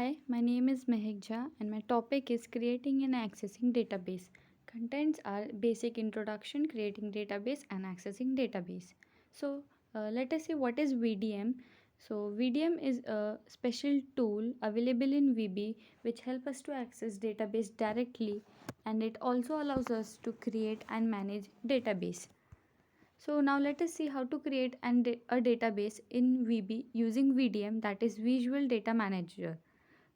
Hi, my name is Mehek Jha and my topic is creating and accessing database. Contents are basic introduction, creating database and accessing database. Let us see what is VDM. VDM is a special tool available in VB which help us to access database directly, and it also allows us to create and manage database. So now let us see how to create a database in VB using VDM, that is Visual Data Manager.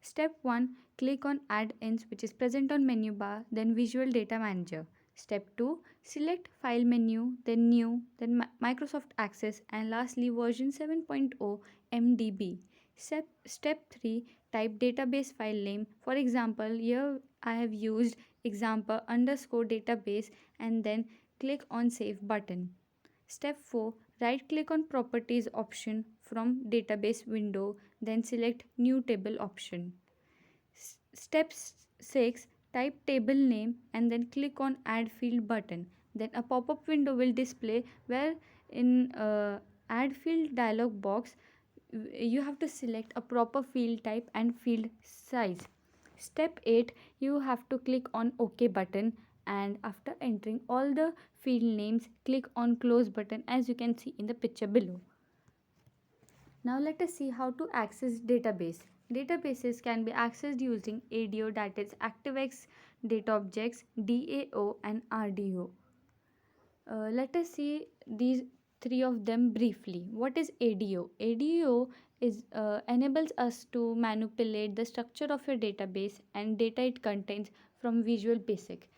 Step 1, click on Add-ins which is present on menu bar, then Visual Data Manager. Step 2, select File menu, then New, then Microsoft Access, and lastly version 7.0 MDB. Step 3, type database file name. For example, here I have used example underscore database and then click on Save button. Step 4, right click on Properties option from database window, then select New Table option. Step 6, type table name and then click on Add Field button. Then a pop-up window will display where in Add Field dialog box you have to select a proper field type and field size. Step 8, you have to click on OK button, and after entering all the field names, click on Close button as you can see in the picture below. Now let us see how to access database. Databases can be accessed using ADO, that is ActiveX Data Objects, DAO and RDO. Let us see these three of them briefly. What is ADO? ADO is enables us to manipulate the structure of a database and data it contains from Visual Basic.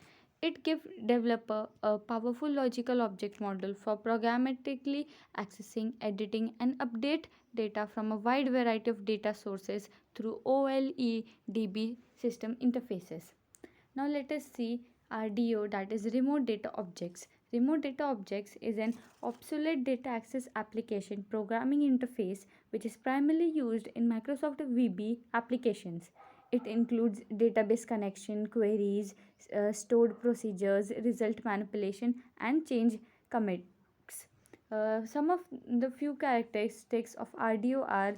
It gives developer a powerful logical object model for programmatically accessing, editing, and update data from a wide variety of data sources through OLEDB system interfaces. Now let us see RDO, that is Remote Data Objects. Remote Data Objects is an obsolete data access application programming interface which is primarily used in Microsoft VB applications. It includes database connection, queries, stored procedures, result manipulation, and change commits. Some of the few characteristics of RDO are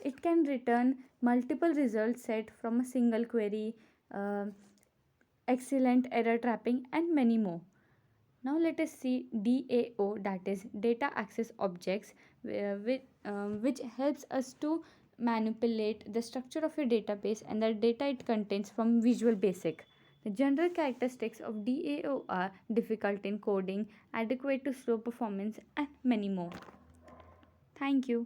it can return multiple result set from a single query, uh, excellent error trapping, and many more. Now let us see DAO, that is Data Access Objects, which helps us to manipulate the structure of a database and the data it contains from Visual Basic. The general characteristics of DAO are difficult in coding, adequate to slow performance, and many more. Thank you.